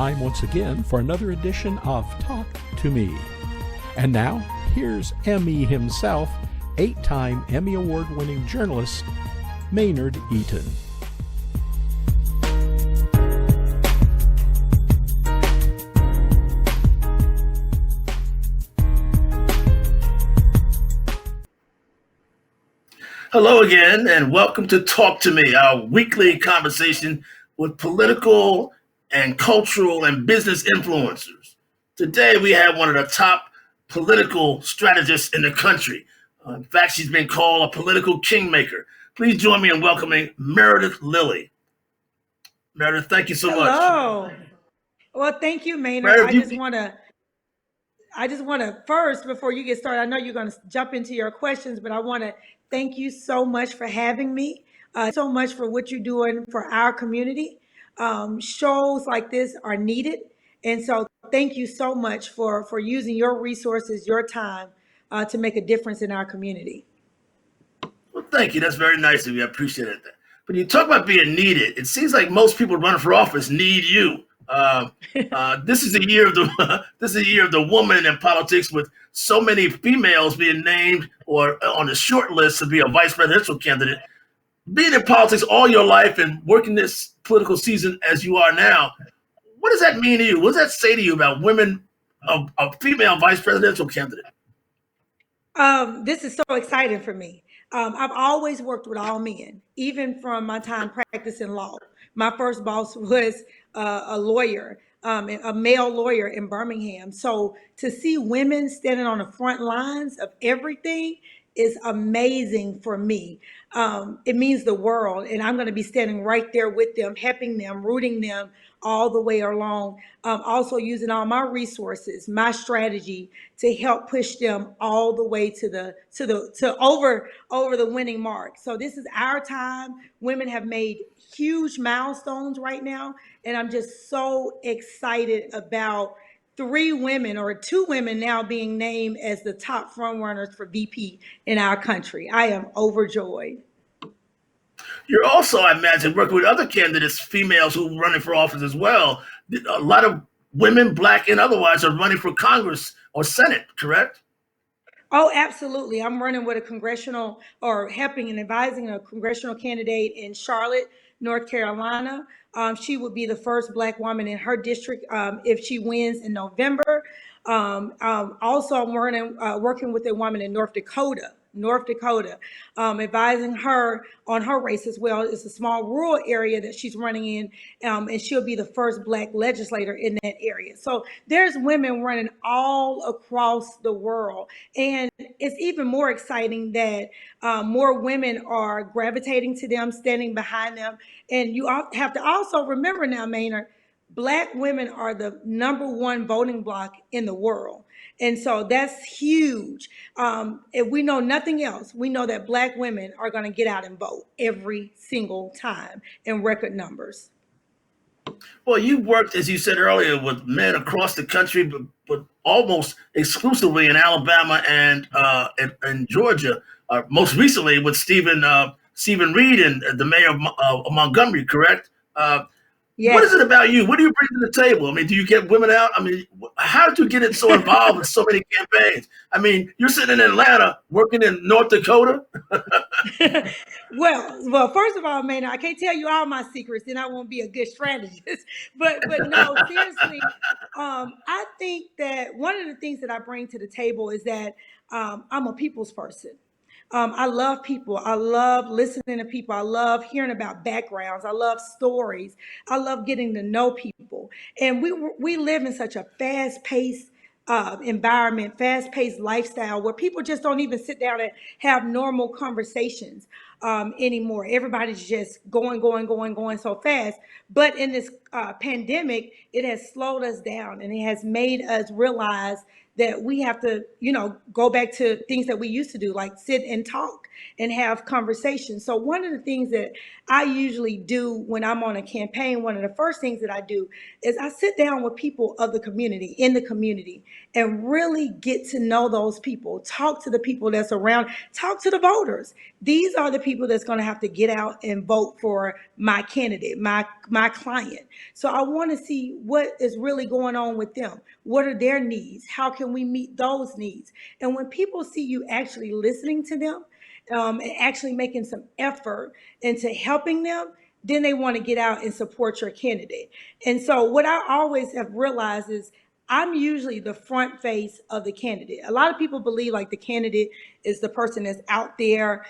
time once again for another edition of Talk to Me. And now, here's Emmy himself, 8-time Emmy Award-winning journalist, Maynard Eaton. Hello again, and welcome to Talk to Me, our weekly conversation with political and cultural and business influencers. Today, we have one of the top political strategists in the country. In fact, she's been called a political kingmaker. Please join me in welcoming Meredith Lilly. Meredith, thank you so much. Hello. Well, thank you, Maynard. Meredith, I just want to first, before you get started, I know you're going to jump into your questions, but I want to thank you so much for having me, so much for what you're doing for our community. Shows like this are needed. And so thank you so much for using your resources, your time to make a difference in our community. Well, thank you. That's very nice of you. I appreciate it. But you talk about being needed. It seems like most people running for office need you. This is a year of the woman in politics, with so many females being named or on the short list to be a vice presidential candidate. Being in politics all your life and working this political season as you are now, what does that mean to you? What does that say to you about women, a female vice presidential candidate? This is so exciting for me. I've always worked with all men, even from my time practicing law. My first boss was a lawyer, a male lawyer in Birmingham. So to see women standing on the front lines of everything is amazing for me. It means the world, and I'm going to be standing right there with them, helping them, rooting them all the way along. Also using all my resources, my strategy to help push them all the way to over the winning mark. So this is our time. Women have made huge milestones right now, and I'm just so excited about 3 women or 2 women now being named as the top front runners for VP in our country. I am overjoyed. You're also, I imagine, working with other candidates, females who are running for office as well. A lot of women, Black and otherwise, are running for Congress or Senate, correct? Oh, absolutely. I'm running with a congressional, or helping and advising a congressional candidate in Charlotte, North Carolina. She would be the first Black woman in her district if she wins in November. Also, I'm working with a woman in North Dakota, advising her on her race as well. It's a small rural area that she's running in, and she'll be the first Black legislator in that area. So there's women running all across the world. And it's even more exciting that more women are gravitating to them, standing behind them. And you have to also remember now, Maynard, Black women are the #1 voting bloc in the world. And so that's huge. If we know nothing else, we know that Black women are going to get out and vote every single time in record numbers. Well, you worked, as you said earlier, with men across the country, but almost exclusively in Alabama and Georgia. Most recently with Stephen Reed and the mayor of Montgomery, correct? Yes. What is it about you? What do you bring to the table? I mean, do you get women out? I mean, how did you get it so involved in so many campaigns? I mean, you're sitting in Atlanta, working in North Dakota. Well, first of all, man, I can't tell you all my secrets, then I won't be a good strategist. But no, seriously, I think that one of the things that I bring to the table is that I'm a people's person. I love people. I love listening to people. I love hearing about backgrounds. I love stories. I love getting to know people. And we live in such a fast-paced environment, fast-paced lifestyle where people just don't even sit down and have normal conversations anymore. Everybody's just going so fast. But in this pandemic, it has slowed us down, and it has made us realize that we have to, go back to things that we used to do, like sit and talk and have conversations. So one of the things that I usually do when I'm on a campaign, one of the first things that I do is I sit down with people of the community, in the community, and really get to know those people, talk to the people that's around, talk to the voters, These are the people that's going to have to get out and vote for my candidate, my client. So I want to see what is really going on with them. What are their needs? How can we meet those needs? And when people see you actually listening to them, and actually making some effort into helping them, then they want to get out and support your candidate. And so what I always have realized is I'm usually the front face of the candidate. A lot of people believe like the candidate is the person that's out there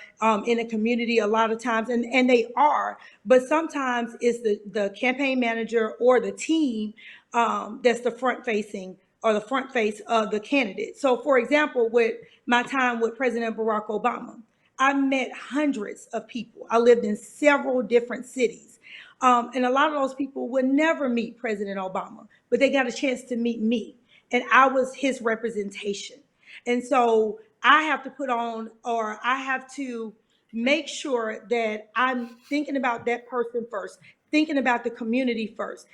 in the community a lot of times, and they are, but sometimes it's the campaign manager or the team that's the front facing or the front face of the candidate. So for example, with my time with President Barack Obama, I met hundreds of people. I lived in several different cities. And a lot of those people would never meet President Obama, but they got a chance to meet me. And I was his representation. And so I have to put on, or I have to make sure that I'm thinking about that person first, thinking about the community first,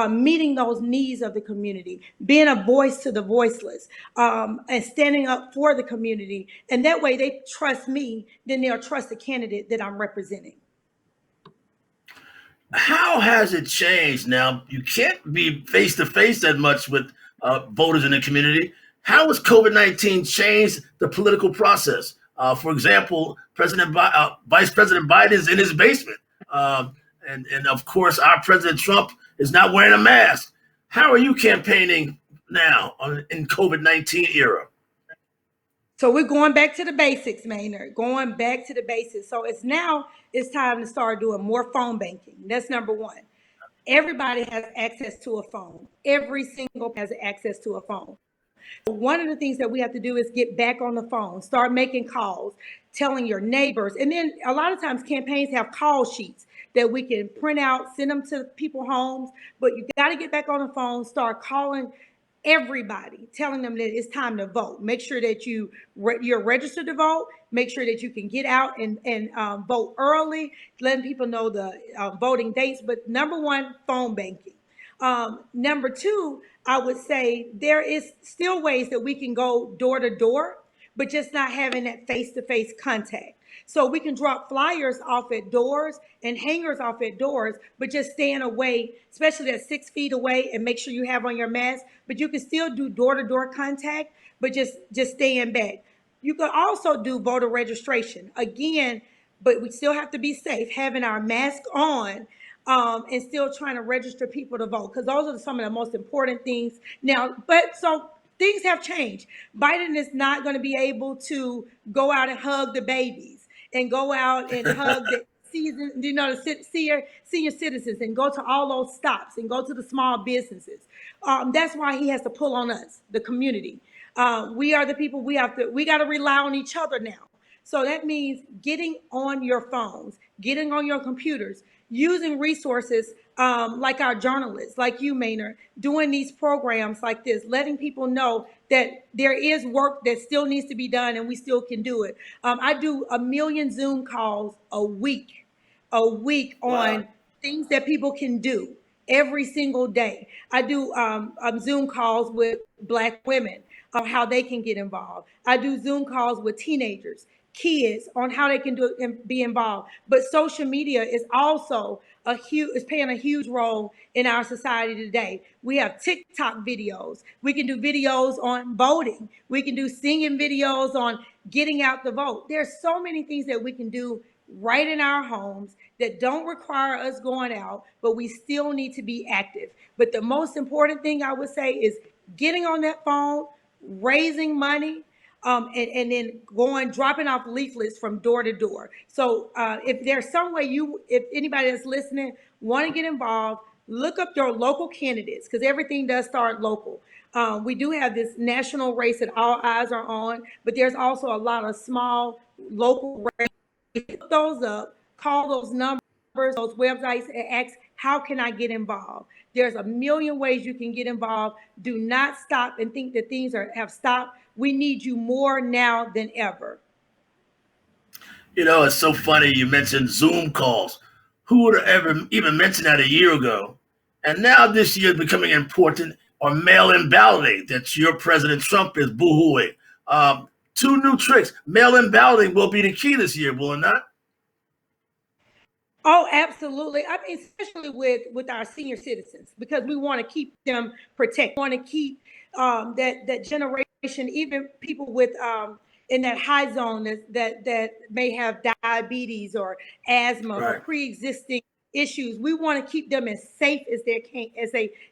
meeting those needs of the community, being a voice to the voiceless, and standing up for the community. And that way they trust me, then they'll trust the candidate that I'm representing. How has it changed now? You can't be face to face that much with voters in the community. How has COVID-19 changed the political process? For example, Vice President Biden is in his basement. And of course, our President Trump is not wearing a mask. How are you campaigning now in COVID-19 era? So we're going back to the basics, Maynard, going back to the basics. So it's time to start doing more phone banking. That's number one. Everybody has access to a phone. Every single has access to a phone. One of the things that we have to do is get back on the phone, start making calls, telling your neighbors. And then a lot of times campaigns have call sheets that we can print out, send them to people's homes. But you got to get back on the phone, start calling everybody, telling them that it's time to vote. Make sure that you're registered to vote. Make sure that you can get out and vote early, letting people know the voting dates. But number one, phone banking. Number two, I would say there is still ways that we can go door to door, but just not having that face-to-face contact. So we can drop flyers off at doors and hangers off at doors, but just staying away, especially at 6 feet away, and make sure you have on your mask. But you can still do door-to-door contact, but just staying back. You could also do voter registration again, but we still have to be safe, having our mask on, and still trying to register people to vote, because those are some of the most important things now. But so things have changed. Biden is not going to be able to go out and hug the babies and go out and hug the senior citizens and go to all those stops and go to the small businesses. That's why he has to pull on us, the community. We are the people. We got to rely on each other now. So that means getting on your phones, getting on your computers, using resources like our journalists, like you, Maynard, doing these programs like this, letting people know that there is work that still needs to be done and we still can do it. I do 1 million Zoom calls a week on things that people can do every single day. I do Zoom calls with Black women on how they can get involved. I do Zoom calls with teenagers, kids, on how they can do it and be involved. But social media is also playing a huge role in our society today. We have TikTok videos. We can do videos on voting. We can do singing videos on getting out the vote. There's so many things that we can do right in our homes that don't require us going out, but we still need to be active. But the most important thing I would say is getting on that phone, raising money, and then dropping off leaflets from door to door. So if there's some way if anybody that's listening want to get involved, look up your local candidates, because everything does start local. We do have this national race that all eyes are on, but there's also a lot of small local races. Look those up, call those numbers, those websites, and ask, how can I get involved? There's a million ways you can get involved. Do not stop and think that things have stopped. We need you more now than ever. You know, it's so funny you mentioned Zoom calls. Who would have ever even mentioned that a year ago? And now this year is becoming important, or mail-in balloting that your President Trump is boo-hooing. two new tricks. Mail-in balloting will be the key this year, will it not? Oh, absolutely. I mean, especially with our senior citizens, because we want to keep them protected. We want to keep that generation, even people with in that high zone that may have diabetes or asthma or pre-existing issues. We want to keep them as safe as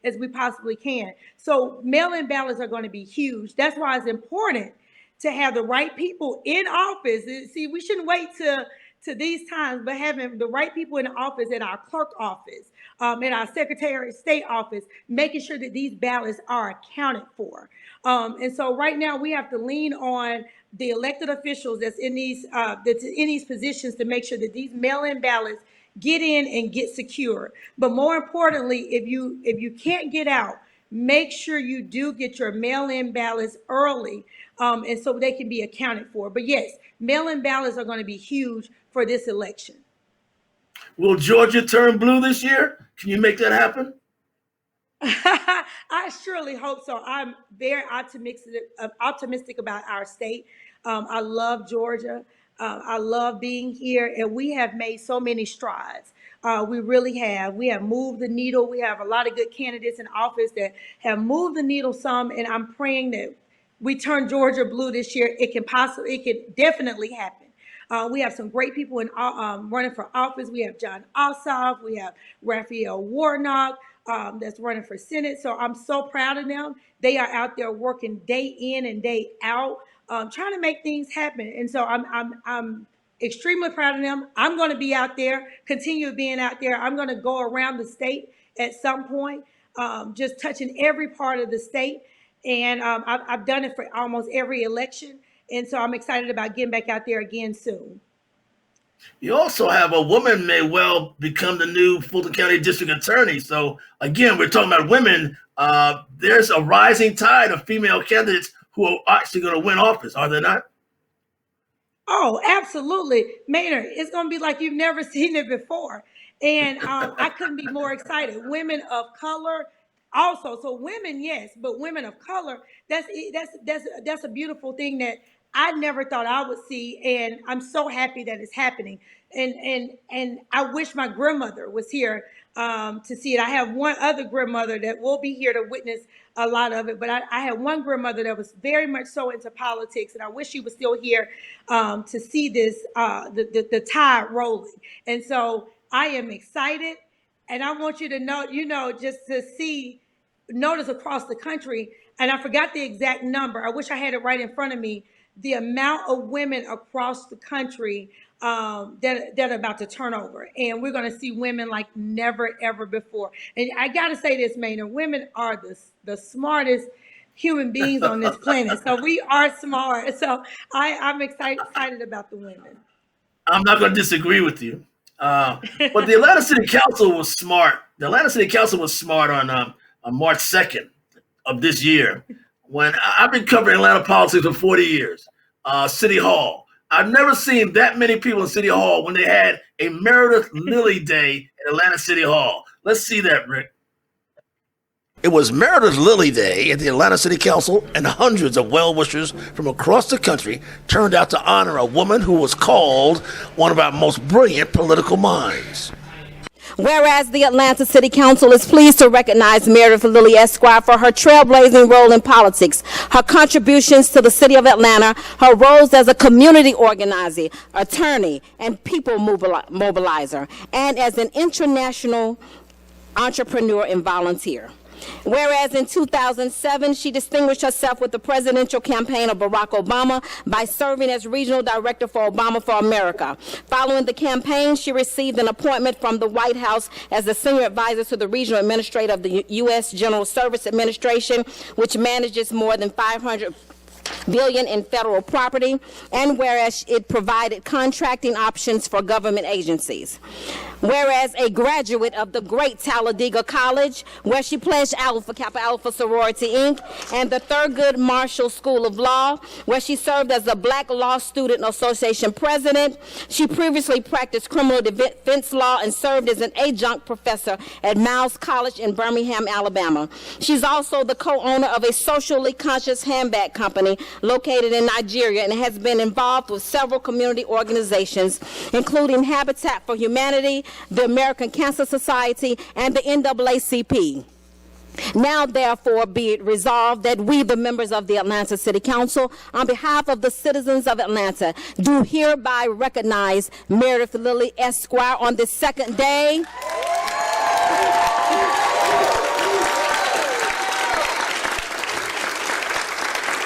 as we possibly can. So mail-in ballots are going to be huge. That's why it's important to have the right people in office. See, we shouldn't wait to these times, but having the right people in the office, at our clerk office, in our Secretary of State office, making sure that these ballots are accounted for. And so right now we have to lean on the elected officials that's in these positions to make sure that these mail-in ballots get in and get secure. But more importantly, if you can't get out, make sure you do get your mail-in ballots early, and so they can be accounted for. But yes, mail-in ballots are going to be huge for this election. Will Georgia turn blue this year? Can you make that happen? I surely hope so. I'm very optimistic about our state. I love Georgia. I love being here, and we have made so many strides. We really have. We have moved the needle. We have a lot of good candidates in office that have moved the needle some, and I'm praying that we turn Georgia blue this year. It can definitely happen. We have some great people in running for office. We have John Ossoff. We have Raphael Warnock that's running for Senate. So I'm so proud of them. They are out there working day in and day out, trying to make things happen. And so I'm extremely proud of them. I'm going to be out there, continue being out there. I'm going to go around the state at some point, just touching every part of the state. And I've done it for almost every election. And so I'm excited about getting back out there again soon. You also have a woman may well become the new Fulton County District Attorney. So again, we're talking about women. There's a rising tide of female candidates who are actually going to win office, are there not? Oh, absolutely. Maynard, it's going to be like you've never seen it before. And I couldn't be more excited. Women of color also. So women, yes, but women of color, that's a beautiful thing that I never thought I would see, and I'm so happy that it's happening. And I wish my grandmother was here to see it. I have one other grandmother that will be here to witness a lot of it, but I had one grandmother that was very much so into politics, and I wish she was still here to see this the tide rolling. And so I am excited, and I want you to know, just to notice across the country, and I forgot the exact number. I wish I had it right in front of me. The amount of women across the country that are about to turn over. And we're going to see women like never, ever before. And I got to say this, Maynard, women are the smartest human beings on this planet. So we are smart. So I'm excited about the women. I'm not going to disagree with you. But the Atlanta City Council was smart. The Atlanta City Council was smart on March 2nd of this year. When I've been covering Atlanta politics for 40 years, City Hall. I've never seen that many people in City Hall when they had a Meredith Lilly Day at Atlanta City Hall. Let's see that, Rick. It was Meredith Lilly Day at the Atlanta City Council, and hundreds of well-wishers from across the country turned out to honor a woman who was called one of our most brilliant political minds. Whereas the Atlanta City Council is pleased to recognize Meredith Lilly Esquire for her trailblazing role in politics, her contributions to the city of Atlanta, her roles as a community organizer, attorney, and people mobilizer, and as an international entrepreneur and volunteer. Whereas in 2007, she distinguished herself with the presidential campaign of Barack Obama by serving as regional director for Obama for America. Following the campaign, she received an appointment from the White House as the senior advisor to the regional administrator of the U.S. General Service Administration, which manages more than $500 billion in federal property, and whereas it provided contracting options for government agencies. Whereas a graduate of the great Talladega College, where she pledged Alpha Kappa Alpha Sorority Inc., and the Thurgood Marshall School of Law, where she served as the Black Law Student Association president. She previously practiced criminal defense law and served as an adjunct professor at Miles College in Birmingham, Alabama. She's also the co-owner of a socially conscious handbag company, located in Nigeria and has been involved with several community organizations, including Habitat for Humanity, the American Cancer Society, and the NAACP. Now, therefore, be it resolved that we, the members of the Atlanta City Council, on behalf of the citizens of Atlanta, do hereby recognize Meredith Lilly, Esquire, on this second day.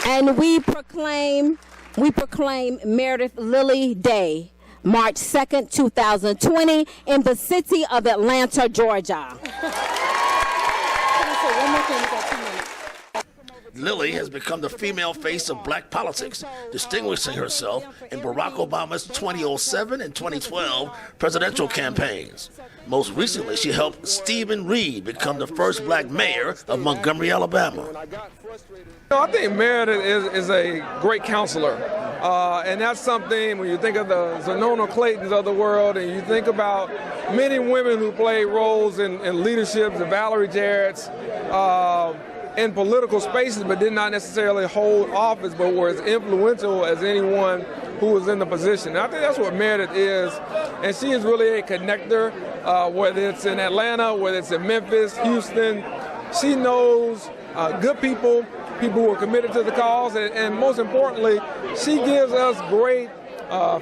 And we proclaim Meredith Lilly Day, March 2nd, 2020, in the city of Atlanta, Georgia. Lilly has become the female face of black politics, distinguishing herself in Barack Obama's 2007 and 2012 presidential campaigns. Most recently, she helped Stephen Reed become the first black mayor of Montgomery, Alabama. I think Meredith is a great counselor, and that's something when you think of the Zonona Claytons of the world, and you think about many women who play roles in leadership, the Valerie Jarrett's, in political spaces, but did not necessarily hold office, but were as influential as anyone who was in the position. And I think that's what Meredith is, and she is really a connector, whether it's in Atlanta, whether it's in Memphis, Houston. She knows good people, people who are committed to the cause, and most importantly, she gives us great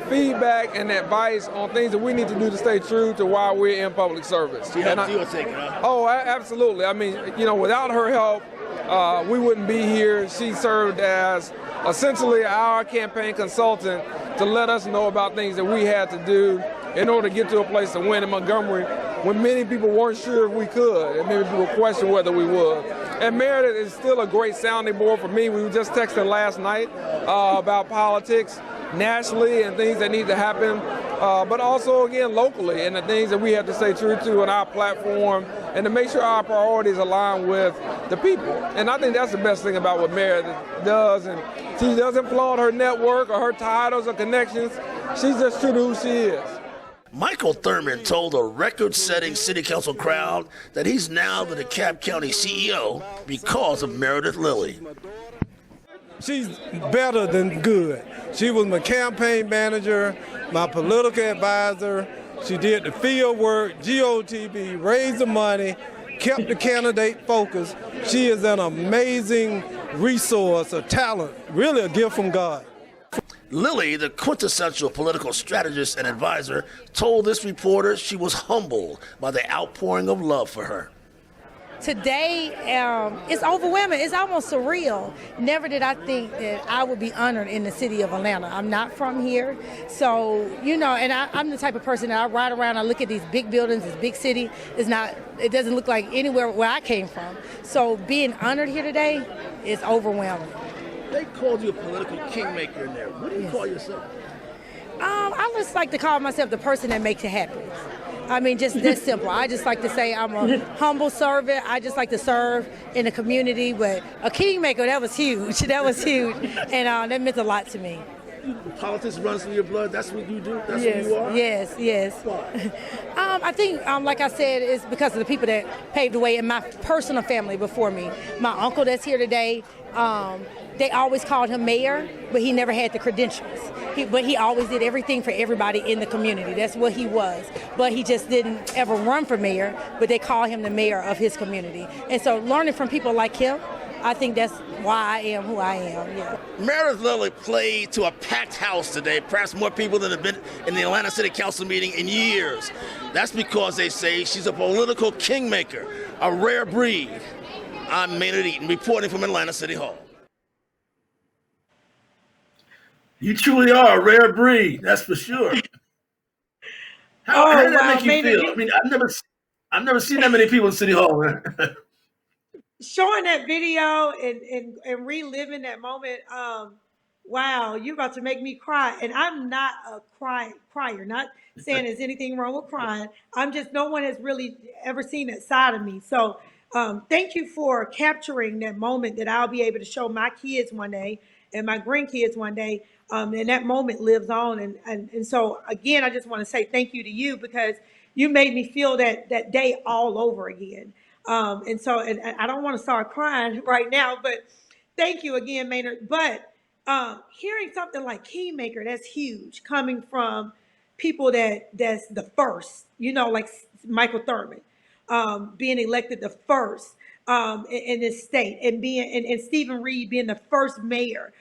feedback and advice on things that we need to do to stay true to why we're in public service. Oh, absolutely. I mean, without her help, we wouldn't be here. She served as essentially our campaign consultant to let us know about things that we had to do in order to get to a place to win in Montgomery when many people weren't sure if we could, and many people questioned whether we would. And Meredith is still a great sounding board for me. We were just texting last night about politics nationally and things that need to happen, but also, again, locally, and the things that we have to stay true to in our platform and to make sure our priorities align with the people. And I think that's the best thing about what Meredith does. And she doesn't flaunt her network or her titles or connections. She's just true to who she is. Michael Thurmond told a record-setting city council crowd that he's now the DeKalb County CEO because of Meredith Lilly. She's better than good. She was my campaign manager, my political advisor. She did the field work, GOTB, raised the money, kept the candidate focused. She is an amazing resource, a talent, really a gift from God. Lilly, the quintessential political strategist and advisor, told this reporter she was humbled by the outpouring of love for her. Today, it's overwhelming. It's almost surreal. Never did I think that I would be honored in the city of Atlanta. I'm not from here. So, and I'm the type of person that I ride around, I look at these big buildings, this big city. It doesn't look like anywhere where I came from. So being honored here today is overwhelming. They called you a political kingmaker in there. What do you call yourself? I just like to call myself the person that makes it happen. I mean, just this simple. I just like to say I'm a humble servant. I just like to serve in the community. But a kingmaker, that was huge. That was huge. And that meant a lot to me. Politics runs through your blood. That's what you do? That's who you are? Yes. Why? I think, like I said, it's because of the people that paved the way in my personal family before me. My uncle that's here today, they always called him mayor, but he never had the credentials. But he always did everything for everybody in the community. That's what he was. But he just didn't ever run for mayor, but they call him the mayor of his community. And so learning from people like him, I think that's why I am who I am, yeah. Meredith Lilly played to a packed house today, perhaps more people than have been in the Atlanta City Council meeting in years. That's because they say she's a political kingmaker, a rare breed. I'm Maynard Eaton, reporting from Atlanta City Hall. You truly are a rare breed, that's for sure. How did that make you feel? I mean, I've never seen that many people in City Hall, man. Showing that video and reliving that moment, wow, you're about to make me cry. And I'm not a crier, not saying there's anything wrong with crying. I'm just, no one has really ever seen that side of me. So thank you for capturing that moment that I'll be able to show my kids one day and my grandkids one day. And that moment lives on. And so, again, I just want to say thank you to you because you made me feel that day all over again. And I don't want to start crying right now, but thank you again, Maynard. But Hearing something like Kingmaker, that's huge, coming from people that's the first, like Michael Thurmond, being elected the first in this state, and and Stephen Reed being the first mayor.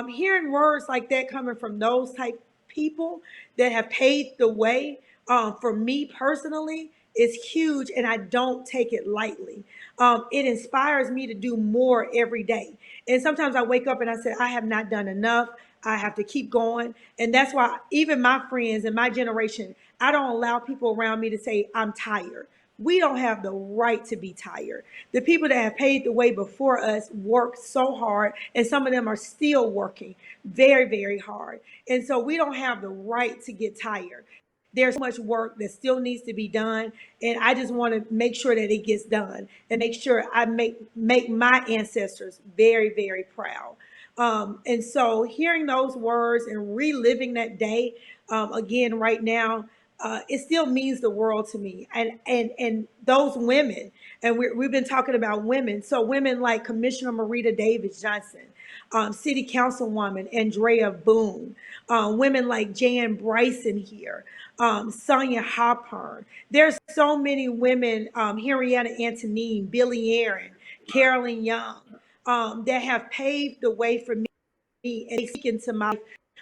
Hearing words like that coming from those type people that have paved the way for me personally is huge, and I don't take it lightly. It inspires me to do more every day. And sometimes I wake up and I say, I have not done enough. I have to keep going. And that's why even my friends and my generation, I don't allow people around me to say, I'm tired. We don't have the right to be tired. The people that have paved the way before us worked so hard, and some of them are still working very, very hard. And so we don't have the right to get tired. There's so much work that still needs to be done, and I just want to make sure that it gets done and make sure I make my ancestors very, very proud. And so hearing those words and reliving that day again right now, it still means the world to me. And those women, and we've been talking about women. So women like Commissioner Marita Davis Johnson, City Councilwoman Andrea Boone, women like Jan Bryson here, Sonia Hopper. There's so many women, Henrietta Antonine, Billy Aaron, Carolyn Young, that have paved the way for me and speak into my life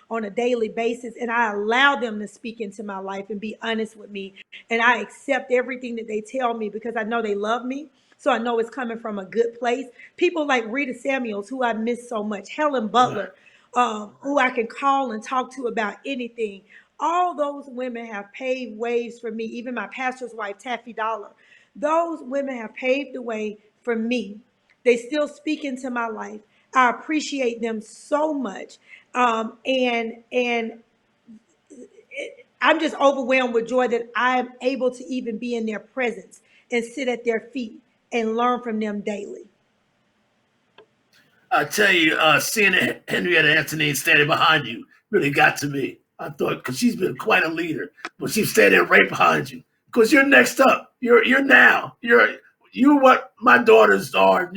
on a daily basis. And I allow them to speak into my life and be honest with me. And I accept everything that they tell me because I know they love me. So I know it's coming from a good place. People like Rita Samuels, who I miss so much, Helen Butler, who I can call and talk to about anything. All those women have paved ways for me. Even my pastor's wife, Taffy Dollar. Those women have paved the way for me. They still speak into my life. I appreciate them so much. And I'm just overwhelmed with joy that I'm able to even be in their presence and sit at their feet and learn from them daily. I tell you, seeing Henrietta Anthony standing behind you really got to me. I thought, because she's been quite a leader, but she's standing right behind you. Because you're next up. You're now. You're what my daughters are.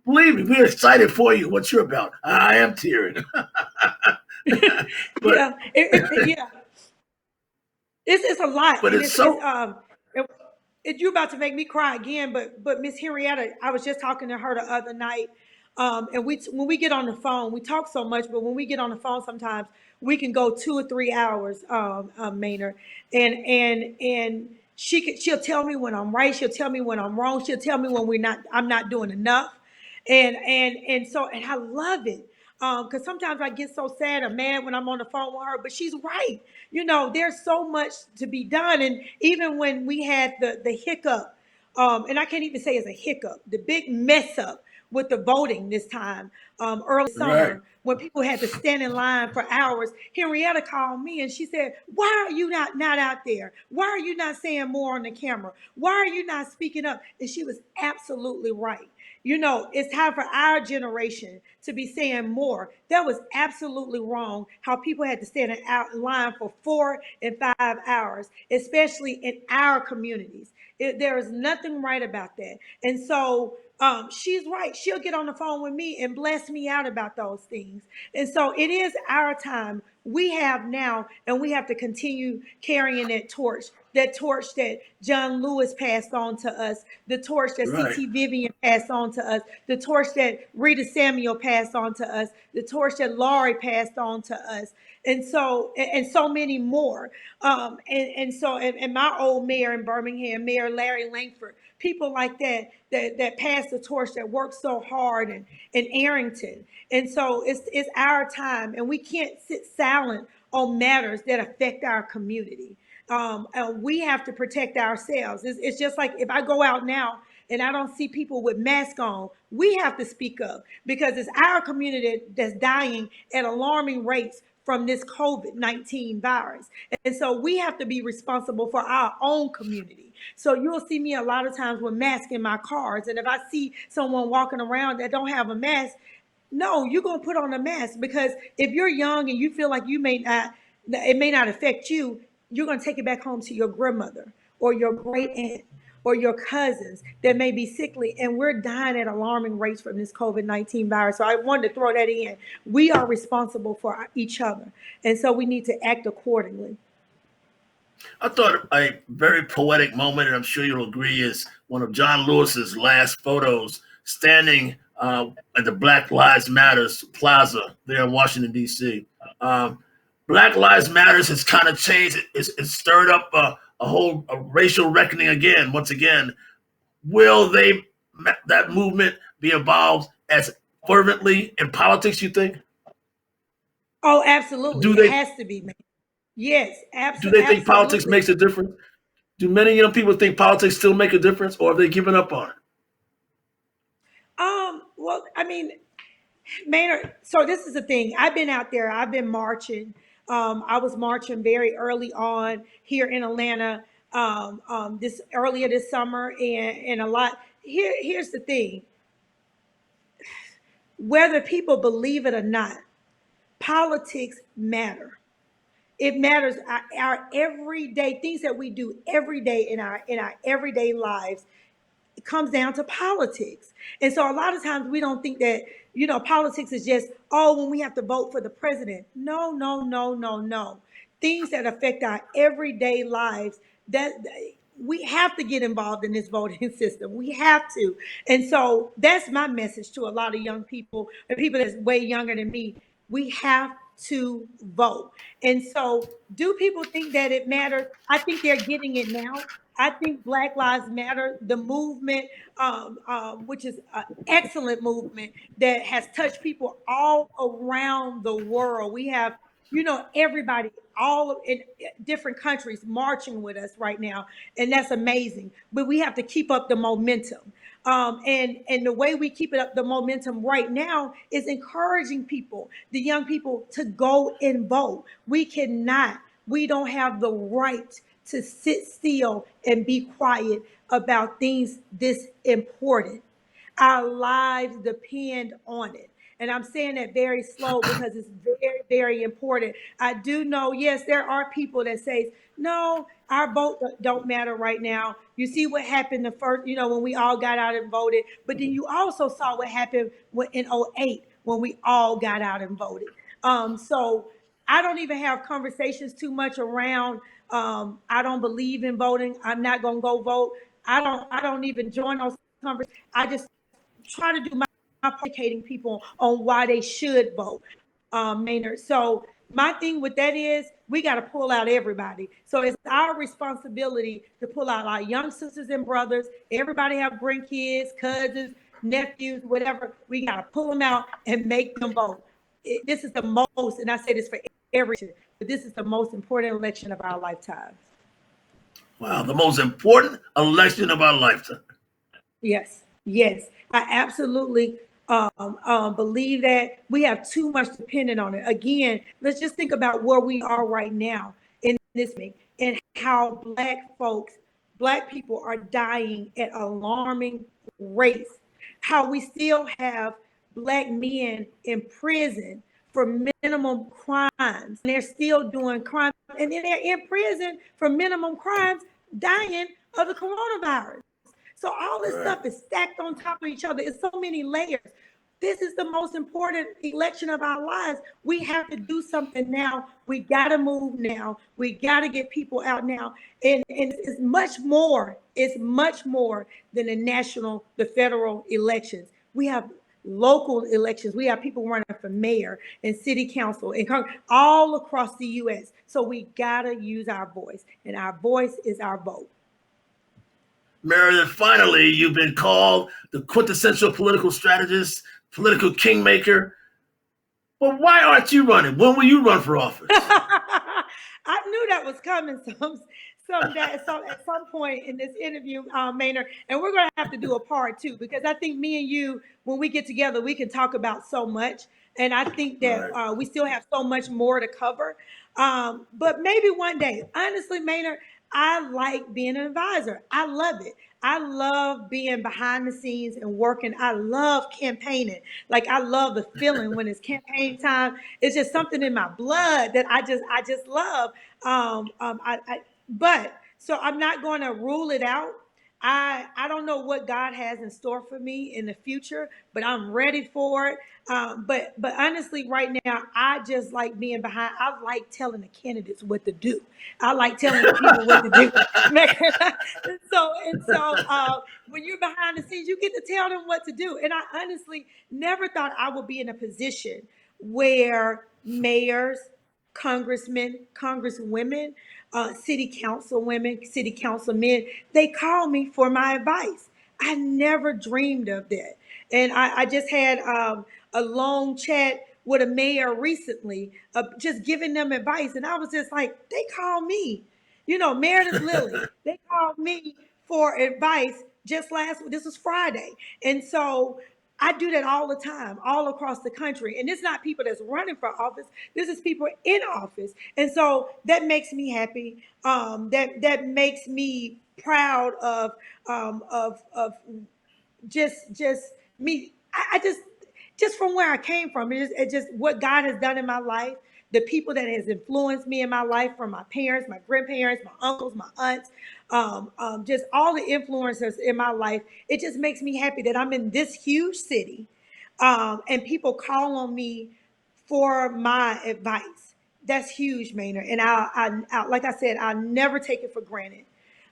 Believe me, we're excited for you. What you're about. I am tearing. But Yeah, yeah. It's a lot, but and it's so you're about to make me cry again. But Miss Henrietta, I was just talking to her the other night, and when we get on the phone, we talk so much, but when we get on the phone, sometimes we can go 2 or 3 hours, Maynard, and she'll tell me when I'm right, she'll tell me when I'm wrong, she'll tell me when I'm not doing enough, and I love it. Because sometimes I get so sad or mad when I'm on the phone with her, but she's right. There's so much to be done. And even when we had the hiccup, and I can't even say it's a hiccup, the big mess up with the voting this time, early right. summer, when people had to stand in line for hours, Henrietta called me and she said, why are you not out there? Why are you not saying more on the camera? Why are you not speaking up? And she was absolutely right. It's time for our generation to be saying more. That was absolutely wrong how people had to stand in line for 4 and 5 hours, especially in our communities. There is nothing right about that. And so she's right. She'll get on the phone with me and bless me out about those things. And so it is our time we have now, and we have to continue carrying that torch that John Lewis passed on to us, the torch that Right. C.T. Vivian passed on to us, the torch that Rita Samuel passed on to us, the torch that Laurie passed on to us, and so many more. And my old mayor in Birmingham, Mayor Larry Langford, people like that passed the torch, that worked so hard in Arrington. And so it's our time, and we can't sit silent on matters that affect our community. We have to protect ourselves. It's just like if I go out now and I don't see people with masks on, we have to speak up because it's our community that's dying at alarming rates from this COVID-19 virus. And so we have to be responsible for our own community. So you'll see me a lot of times with masks in my cars. And if I see someone walking around that don't have a mask, no, you're going to put on a mask, because if you're young and you feel like it may not affect you, you're going to take it back home to your grandmother or your great aunt or your cousins that may be sickly, and we're dying at alarming rates from this COVID-19 virus. So I wanted to throw that in. We are responsible for each other, and so we need to act accordingly. I thought a very poetic moment, and I'm sure you'll agree, is one of John Lewis's last photos standing at the Black Lives Matters Plaza there in Washington, D.C. Black Lives Matters has kind of changed. It's stirred up a whole racial reckoning again. Once again, will that movement be involved as fervently in politics, you think? Oh, absolutely. It has to be, man. Yes, Do they think politics makes a difference? Do many young people think politics still make a difference, or have they given up on it? Well, I mean, Maynard, so this is the thing. I've been out there. I've been marching. I was marching very early on here in Atlanta earlier this summer, and a lot. Here's the thing. Whether people believe it or not, politics matter. It matters. Our everyday things that we do every day in our everyday lives, it comes down to politics. And so a lot of times we don't think that, politics is just, when we have to vote for the president. No, no, no, no, no. Things that affect our everyday lives, that we have to get involved in this voting system. We have to. And so that's my message to a lot of young people and people that's way younger than me. We have to vote. And so do people think that it matters? I think they're getting it now. I think Black Lives Matter, the movement, which is an excellent movement that has touched people all around the world. We have, everybody all in different countries marching with us right now, and that's amazing. But we have to keep up the momentum. And the way we keep it up, the momentum right now, is encouraging people, the young people, to go and vote. We don't have the right to sit still and be quiet about things this important. Our lives depend on it. And I'm saying that very slow because it's very, very important. I do know, yes, there are people that say, no, our vote don't matter right now. You see what happened the first, when we all got out and voted. But then you also saw what happened in '08 when we all got out and voted. So I don't even have conversations too much around, I don't believe in voting. I'm not going to go vote. I don't even join those conversations. I just try to do my educating people on why they should vote, Maynard. So my thing with that is we got to pull out everybody. So it's our responsibility to pull out our young sisters and brothers. Everybody have grandkids, cousins, nephews, whatever. We got to pull them out and make them vote. This is the most, and I say this for everything, but this is the most important election of our lifetime. Wow, the most important election of our lifetime. Yes. I absolutely believe that we have too much dependent on it. Again, let's just think about where we are right now in this meeting and how Black people are dying at alarming rates. How we still have Black men in prison for minimum crimes. They're still doing crimes, and then they're in prison for minimum crimes, dying of the coronavirus. So all this stuff is stacked on top of each other. It's so many layers. This is the most important election of our lives. We have to do something now. We got to move now. We got to get people out now. And it's much more. It's much more than the federal elections. We have local elections. We have people running for mayor and city council and Congress all across the U.S. So we got to use our voice, and our voice is our vote. Meredith, finally, you've been called the quintessential political strategist, political kingmaker. Well, why aren't you running? When will you run for office? I knew that was coming at some point in this interview, Maynard, and we're going to have to do a part two, because I think me and you, when we get together, we can talk about so much. And I think that we still have so much more to cover. But maybe one day, honestly, Maynard, I like being an advisor. I love it. I love being behind the scenes and working. I love campaigning. Like, I love the feeling when it's campaign time. It's just something in my blood that I just love. But so I'm not going to rule it out. I don't know what God has in store for me in the future, but I'm ready for it. But honestly, right now, I just like being behind. I like telling the candidates what to do. I like telling the people what to do. And so when you're behind the scenes, you get to tell them what to do. And I honestly never thought I would be in a position where mayors, congressmen, congresswomen, city council women, city council men, they call me for my advice. I never dreamed of that. And I just had a long chat with a mayor recently, just giving them advice. And I was just like, they call me. Meredith Lilly, they called me for advice just this was Friday. And so I do that all the time, all across the country. And it's not people that's running for office. This is people in office. And so that makes me happy. That makes me proud of just me. I just from where I came from, it's just what God has done in my life, the people that has influenced me in my life, from my parents, my grandparents, my uncles, my aunts, just all the influencers in my life. It just makes me happy that I'm in this huge city, and people call on me for my advice. That's huge, Maynard. And like I said, I'll never take it for granted.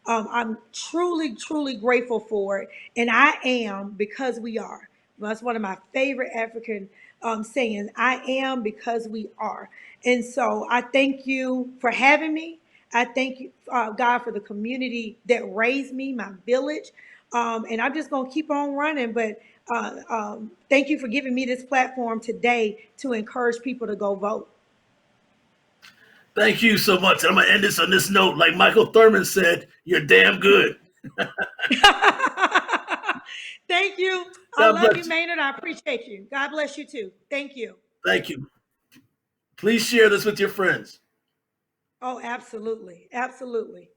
I'm truly, truly grateful for it. And I am because we are. Well, that's one of my favorite African sayings. I am because we are. And so I thank you for having me. I thank you, God, for the community that raised me, my village. And I'm just going to keep on running. But thank you for giving me this platform today to encourage people to go vote. Thank you so much. I'm going to end this on this note. Like Michael Thurmond said, you're damn good. Thank you. I God love bless you, you. Maynard. I appreciate you. God bless you too. Thank you. Thank you. Please share this with your friends. Oh, absolutely. Absolutely.